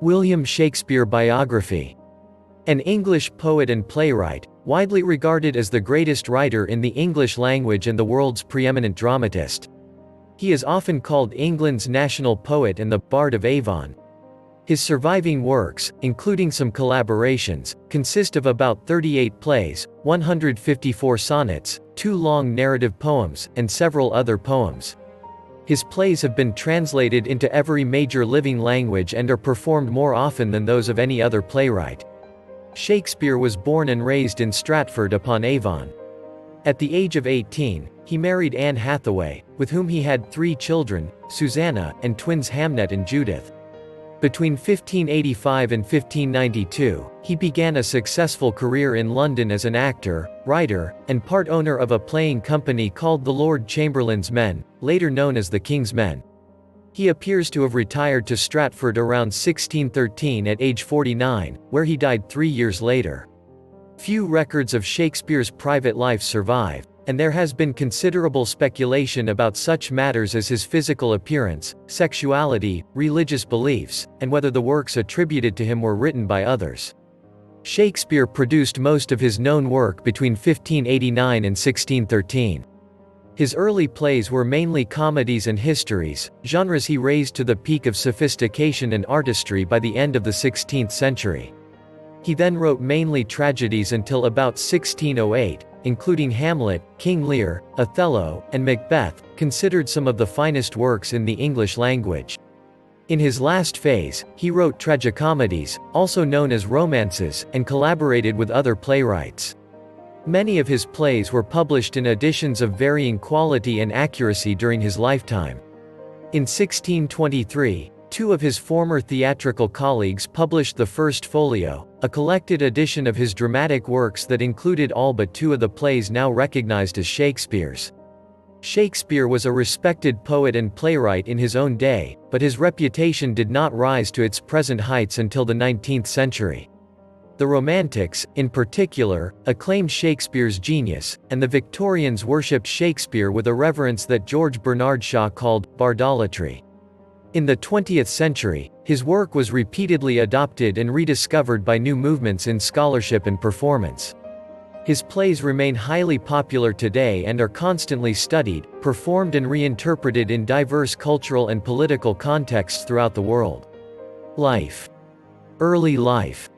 William Shakespeare Biography. An English poet and playwright, widely regarded as the greatest writer in the English language and the world's preeminent dramatist. He is often called England's national poet and the Bard of Avon. His surviving works, including some collaborations, consist of about 38 plays, 154 sonnets, 2 long narrative poems, and several other poems. His plays have been translated into every major living language and are performed more often than those of any other playwright. Shakespeare was born and raised in Stratford-upon-Avon. At the age of 18, he married Anne Hathaway, with whom he had 3 children, Susanna, and twins Hamnet and Judith. Between 1585 and 1592, he began a successful career in London as an actor, writer, and part owner of a playing company called the Lord Chamberlain's Men, later known as the King's Men. He appears to have retired to Stratford around 1613 at age 49, where he died 3 years later. Few records of Shakespeare's private life survive, and there has been considerable speculation about such matters as his physical appearance, sexuality, religious beliefs, and whether the works attributed to him were written by others. Shakespeare produced most of his known work between 1589 and 1613. His early plays were mainly comedies and histories, genres he raised to the peak of sophistication and artistry by the end of the 16th century. He then wrote mainly tragedies until about 1608, including Hamlet, King Lear, Othello, and Macbeth, considered some of the finest works in the English language. In his last phase, he wrote tragicomedies, also known as romances, and collaborated with other playwrights. Many of his plays were published in editions of varying quality and accuracy during his lifetime. In 1623, 2 of his former theatrical colleagues published the First Folio, a collected edition of his dramatic works that included all but 2 of the plays now recognized as Shakespeare's. Shakespeare was a respected poet and playwright in his own day, but his reputation did not rise to its present heights until the 19th century. The Romantics, in particular, acclaimed Shakespeare's genius, and the Victorians worshipped Shakespeare with a reverence that George Bernard Shaw called bardolatry. In the 20th century, his work was repeatedly adopted and rediscovered by new movements in scholarship and performance. His plays remain highly popular today and are constantly studied, performed and reinterpreted in diverse cultural and political contexts throughout the world. Life. Early life.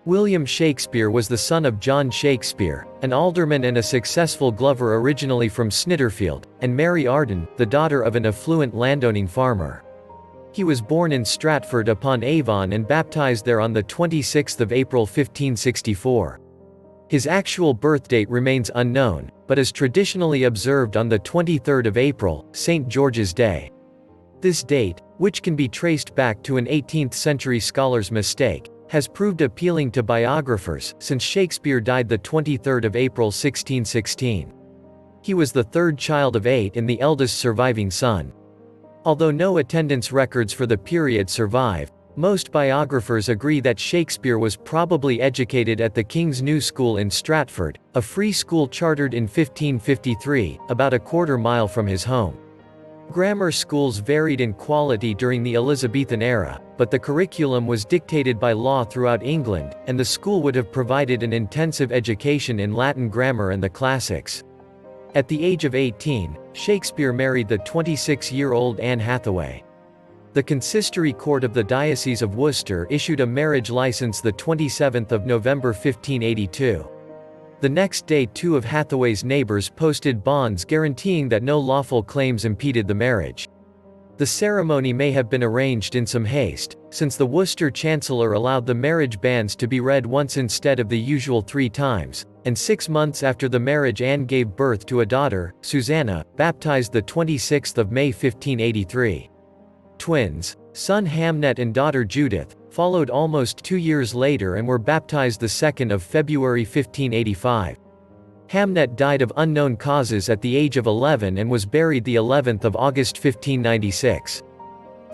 William Shakespeare was the son of John Shakespeare, an alderman and a successful glover originally from Snitterfield, and Mary Arden, the daughter of an affluent landowning farmer. He was born in Stratford-upon-Avon and baptized there on the 26th of April 1564. His actual birth date remains unknown, but is traditionally observed on the 23rd of April, St. George's Day. This date, which can be traced back to an 18th-century scholar's mistake, has proved appealing to biographers, since Shakespeare died the 23rd of April 1616. He was the 3rd child of 8 and the eldest surviving son. Although no attendance records for the period survive, most biographers agree that Shakespeare was probably educated at the King's New School in Stratford, a free school chartered in 1553, about a quarter-mile from his home. Grammar schools varied in quality during the Elizabethan era, but the curriculum was dictated by law throughout England, and the school would have provided an intensive education in Latin grammar and the classics. At the age of 18, Shakespeare married the 26-year-old Anne Hathaway. The consistory court of the Diocese of Worcester issued a marriage license the 27th of November 1582. The next day 2 of Hathaway's neighbors posted bonds guaranteeing that no lawful claims impeded the marriage. The ceremony may have been arranged in some haste, since the Worcester chancellor allowed the marriage banns to be read once instead of the usual 3 times, and 6 months after the marriage Anne gave birth to a daughter, Susanna, baptized the 26th of May 1583. Twins, son Hamnet and daughter Judith, followed almost 2 years later and were baptized the 2nd of February 1585. Hamnet died of unknown causes at the age of 11 and was buried the 11th of August 1596.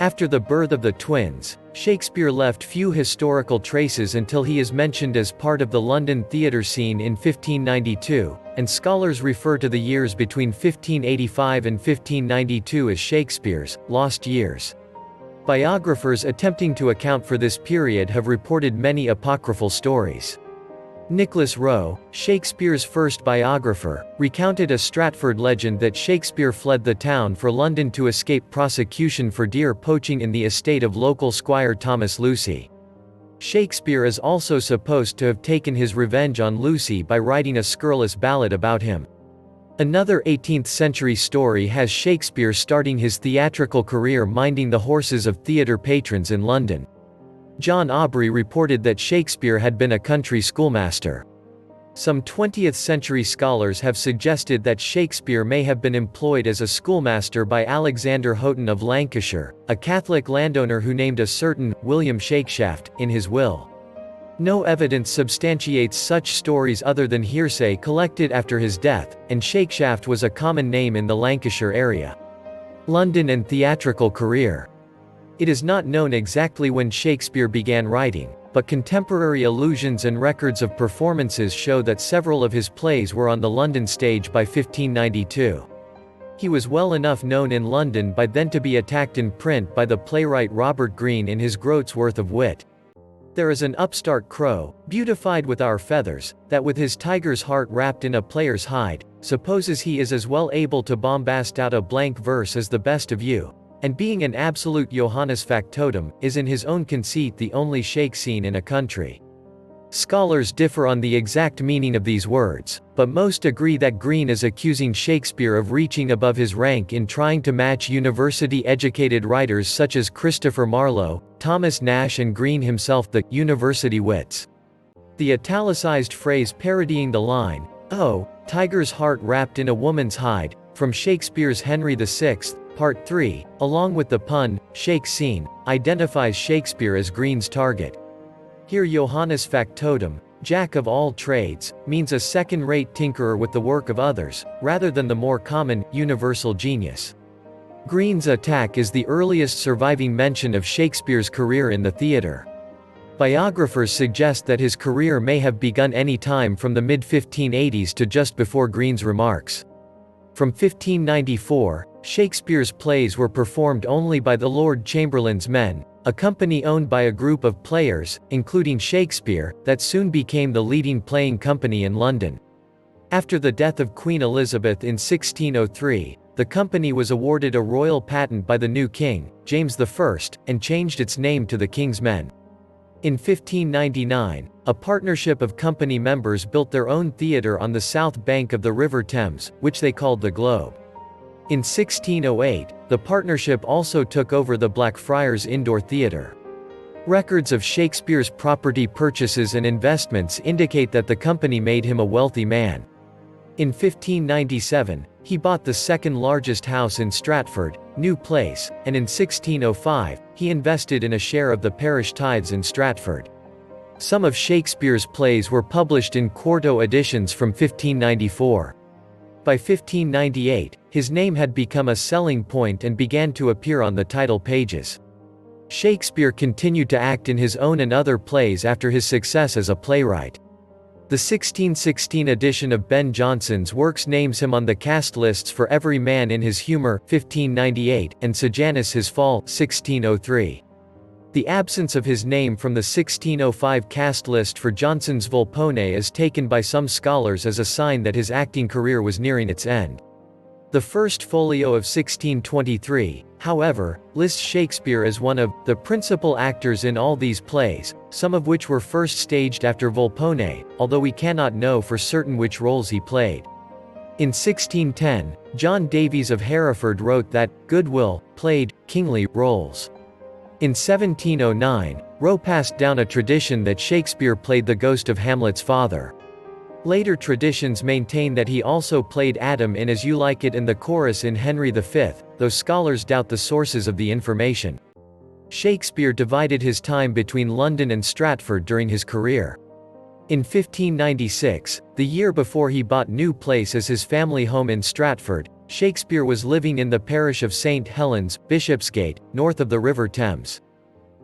After the birth of the twins, Shakespeare left few historical traces until he is mentioned as part of the London theatre scene in 1592, and scholars refer to the years between 1585 and 1592 as Shakespeare's lost years. Biographers attempting to account for this period have reported many apocryphal stories. Nicholas Rowe, Shakespeare's first biographer, recounted a Stratford legend that Shakespeare fled the town for London to escape prosecution for deer poaching in the estate of local squire Thomas Lucy. Shakespeare is also supposed to have taken his revenge on Lucy by writing a scurrilous ballad about him. Another 18th-century story has Shakespeare starting his theatrical career minding the horses of theatre patrons in London. John Aubrey reported that Shakespeare had been a country schoolmaster. Some 20th-century scholars have suggested that Shakespeare may have been employed as a schoolmaster by Alexander Houghton of Lancashire, a Catholic landowner who named a certain William Shakeshaft in his will. No evidence substantiates such stories other than hearsay collected after his death, and Shakeshaft was a common name in the Lancashire area. London and theatrical career. It is not known exactly when Shakespeare began writing, but contemporary allusions and records of performances show that several of his plays were on the London stage by 1592. He was well enough known in London by then to be attacked in print by the playwright Robert Greene in his Groat's Worth of Wit. There is an upstart crow, beautified with our feathers, that with his tiger's heart wrapped in a player's hide, supposes he is as well able to bombast out a blank verse as the best of you, and being an absolute Johannes factotum, is in his own conceit the only shake scene in a country. Scholars differ on the exact meaning of these words, but most agree that Greene is accusing Shakespeare of reaching above his rank in trying to match university-educated writers such as Christopher Marlowe, Thomas Nash and Greene himself, the university wits. The italicized phrase parodying the line, "Oh, tiger's heart wrapped in a woman's hide," from Shakespeare's Henry VI, Part 3, along with the pun, shake scene, identifies Shakespeare as Greene's target. Here Johannes factotum, jack of all trades, means a second-rate tinkerer with the work of others, rather than the more common, universal genius. Greene's attack is the earliest surviving mention of Shakespeare's career in the theatre. Biographers suggest that his career may have begun any time from the mid-1580s to just before Greene's remarks. From 1594, Shakespeare's plays were performed only by the Lord Chamberlain's men, a company owned by a group of players, including Shakespeare, that soon became the leading playing company in London. After the death of Queen Elizabeth in 1603, the company was awarded a royal patent by the new king, James I, and changed its name to the King's Men. In 1599, a partnership of company members built their own theatre on the south bank of the River Thames, which they called the Globe. In 1608, the partnership also took over the Blackfriars Indoor Theatre. Records of Shakespeare's property purchases and investments indicate that the company made him a wealthy man. In 1597, he bought the second largest house in Stratford, New Place, and in 1605, he invested in a share of the parish tithes in Stratford. Some of Shakespeare's plays were published in quarto editions from 1594. By 1598, his name had become a selling point and began to appear on the title pages. Shakespeare continued to act in his own and other plays after his success as a playwright. The 1616 edition of Ben Jonson's works names him on the cast lists for Every Man in His Humour, 1598, and Sejanus His Fall, 1603. The absence of his name from the 1605 cast list for Jonson's Volpone is taken by some scholars as a sign that his acting career was nearing its end. The first folio of 1623, however, lists Shakespeare as one of the principal actors in all these plays, some of which were first staged after Volpone, although we cannot know for certain which roles he played. In 1610, John Davies of Hereford wrote that Goodwill played kingly roles. In 1709, Rowe passed down a tradition that Shakespeare played the ghost of Hamlet's father. Later traditions maintain that he also played Adam in As You Like It and the chorus in Henry V, though scholars doubt the sources of the information. Shakespeare divided his time between London and Stratford during his career. In 1596, the year before he bought New Place as his family home in Stratford, Shakespeare was living in the parish of St. Helens, Bishopsgate, north of the River Thames.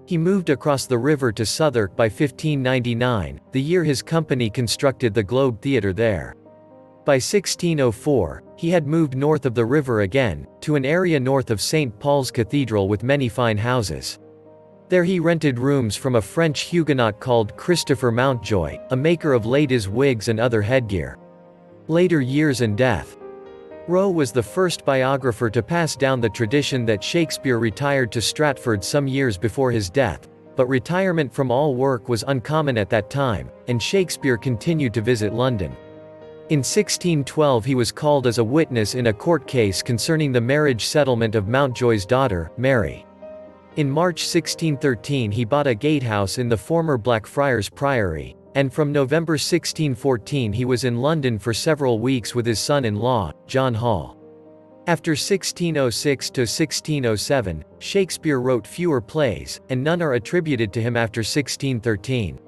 He moved across the river to Southwark by 1599, the year his company constructed the Globe Theatre there. By 1604, he had moved north of the river again, to an area north of St. Paul's Cathedral with many fine houses. There he rented rooms from a French Huguenot called Christopher Mountjoy, a maker of ladies' wigs and other headgear. Later years and death. Rowe was the first biographer to pass down the tradition that Shakespeare retired to Stratford some years before his death, but retirement from all work was uncommon at that time, and Shakespeare continued to visit London. In 1612 he was called as a witness in a court case concerning the marriage settlement of Mountjoy's daughter, Mary. In March 1613 he bought a gatehouse in the former Blackfriars Priory, and from November 1614 he was in London for several weeks with his son-in-law, John Hall. After 1606 to 1607, Shakespeare wrote fewer plays, and none are attributed to him after 1613.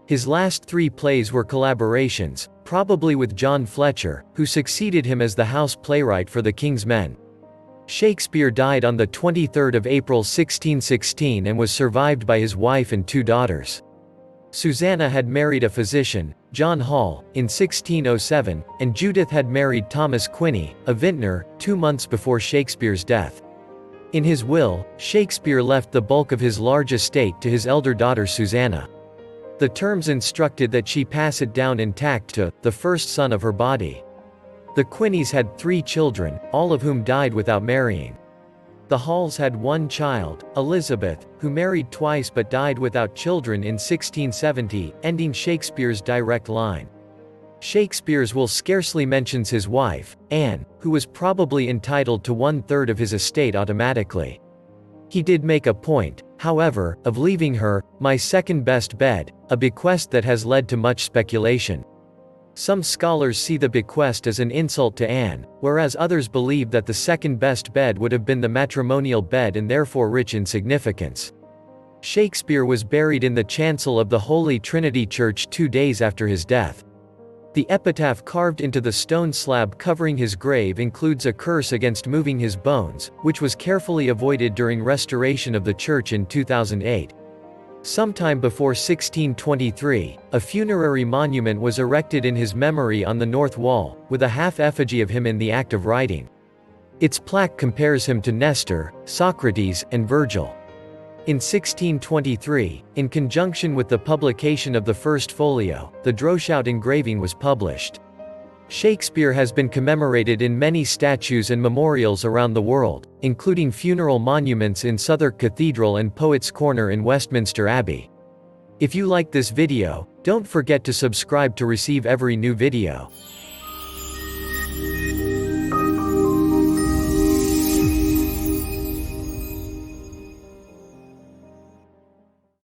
His last 3 plays were collaborations, probably with John Fletcher, who succeeded him as the house playwright for the King's Men. Shakespeare died on the 23rd of April 1616 and was survived by his wife and 2 daughters. Susanna had married a physician, John Hall, in 1607, and Judith had married Thomas Quinney, a vintner, 2 months before Shakespeare's death. In his will, Shakespeare left the bulk of his large estate to his elder daughter Susanna. The terms instructed that she pass it down intact to the first son of her body. The Quinneys had 3 children, all of whom died without marrying. The Halls had 1 child, Elizabeth, who married twice but died without children in 1670, ending Shakespeare's direct line. Shakespeare's will scarcely mentions his wife, Anne, who was probably entitled to 1/3 of his estate automatically. He did make a point, however, of leaving her, my second best bed, a bequest that has led to much speculation. Some scholars see the bequest as an insult to Anne, whereas others believe that the second best bed would have been the matrimonial bed and therefore rich in significance. Shakespeare was buried in the chancel of the Holy Trinity Church 2 days after his death. The epitaph carved into the stone slab covering his grave includes a curse against moving his bones, which was carefully avoided during restoration of the church in 2008. Sometime before 1623, a funerary monument was erected in his memory on the north wall, with a half-effigy of him in the act of writing. Its plaque compares him to Nestor, Socrates, and Virgil. In 1623, in conjunction with the publication of the first folio, the Droeshout engraving was published. Shakespeare has been commemorated in many statues and memorials around the world, including funeral monuments in Southwark Cathedral and Poets' Corner in Westminster Abbey. If you like this video, don't forget to subscribe to receive every new video.